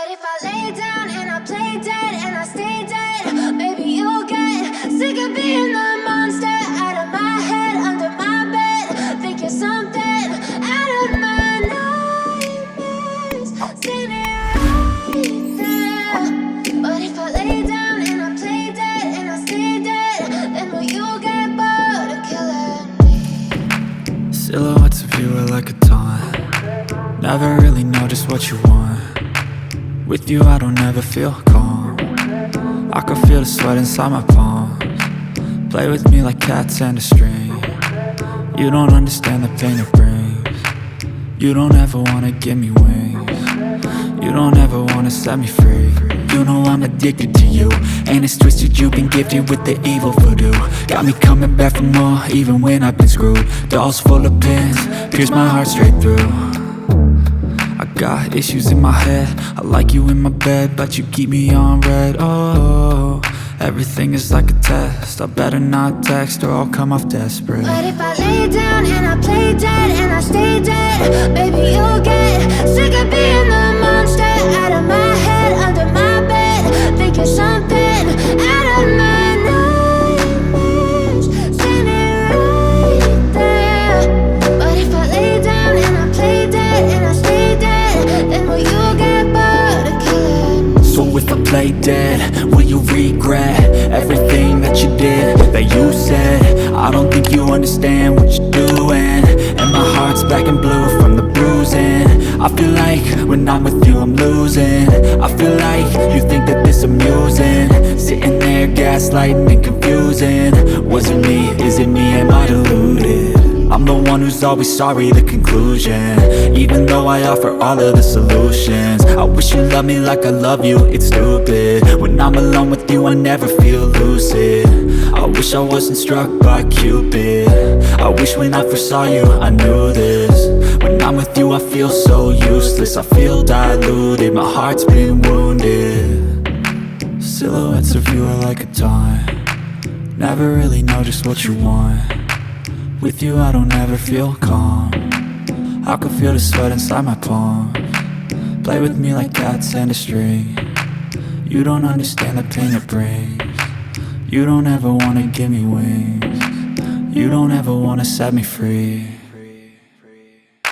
But if I lay down and I play dead and I stay dead, baby, you'll get sick of being the monster out of my head, under my bed, thinking something out of my nightmares, standing right there. But if I lay down and I play dead and I stay dead, then will you get bored of killing me? Silhouettes of you are like a taunt. Never really know just what you want. With you I don't ever feel calm. I can feel the sweat inside my palms. Play with me like cats and a string. You don't understand the pain it brings. You don't ever wanna give me wings. You don't ever wanna set me free. You know I'm addicted to you, and it's twisted, you've been gifted with the evil voodoo. Got me coming back for more, even when I've been screwed. Dolls full of pins, pierce my heart straight through. I got issues in my head, I like you in my bed, but you keep me on red. Oh, everything is like a test. I better not text or I'll come off desperate. But if I lay down and I play dead and I stay dead, baby, you'll get sick of being the monster out of my head, under my bed, thinking something out of my nightmares, standing right there. But if I lay down and I play dead and I stay dead, then will you get bored of killing me? So if I play dead, will you regret everything that you did, that you said? I don't think you understand what you're doing, and my heart's black and blue from the bruising. I feel like when I'm with you I'm losing. I feel like you think that this amusing, sitting there gaslighting and confusing. Was it me? Is it me? Am I deluded? I'm the one who's always sorry, the conclusion, even though I offer all of the solutions. I wish you loved me like I love you, it's stupid. When I'm alone with you I never feel lucid. I wish I wasn't struck by Cupid. I wish when I first saw you I knew this. When I'm with you I feel so useless, I feel diluted, my heart's been wounded. Silhouettes of you are like a taunt. Never really know just what you want. With you I don't ever feel calm. I can feel the sweat inside my palms. Play with me like cats and a string. You don't understand the pain it brings. You don't ever wanna give me wings. You don't ever wanna set me free.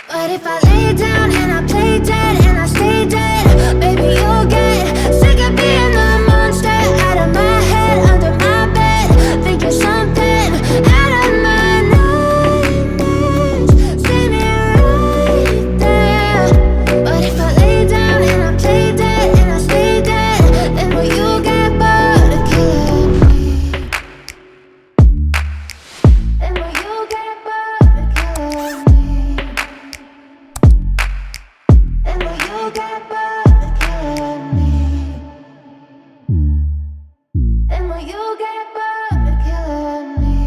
But if I lay down and I play dead and I stay dead, baby, you'll get sick of being the monster out of my head, under my bed, thinking something out of my nightmares, standing right there. But if I lay down and I play dead and I stay dead, then will you get bored of killing me? Then will you get bored of killing me? Then will you get bored of killing me? Then will you get bored of killing me?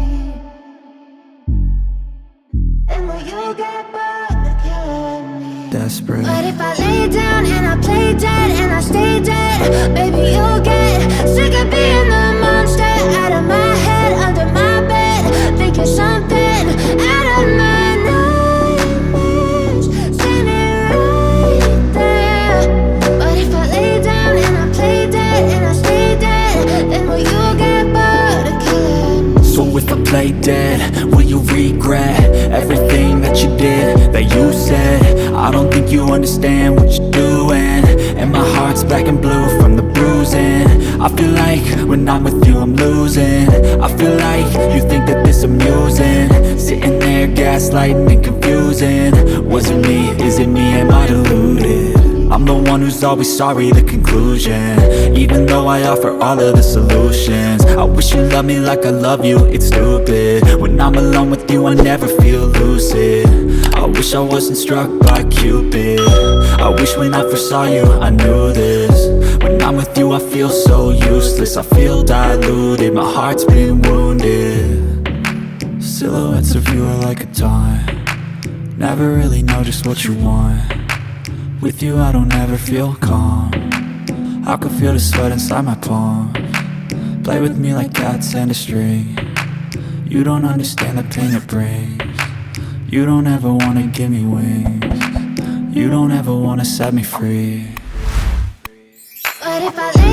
Then will you get bored of killing me? Desperate. But if I lay down and I play dead and I stay dead, baby, you'll get sick of being the monster out of my head, under my bed, thinking something out of my nightmares, standing right there. But if I lay down and I play dead and I stay dead, then will you get bored of killing me? So if I play dead, will you regret everything that you did, that you said? I don't think you understand what you're doing, and my heart's black and blue from the bruising. I feel like when I'm with you I'm losing. I feel like you think that this amusing, sitting there gaslighting and confusing. Was it me? Is it me? Am I deluded? I'm the one who's always sorry, the conclusion, even though I offer all of the solutions. I wish you loved me like I love you, it's stupid. When I'm alone with you I never feel lucid. I wish I wasn't struck by Cupid. I wish when I first saw you I knew this. When I'm with you I feel so useless, I feel diluted, my heart's been wounded. Silhouettes of you are like a taunt. Never really know just what you want. With you I don't ever feel calm. I can feel the sweat inside my palms. Play with me like cats and a string. You don't understand the pain it brings. You don't ever wanna give me wings. You don't ever wanna set me free. if I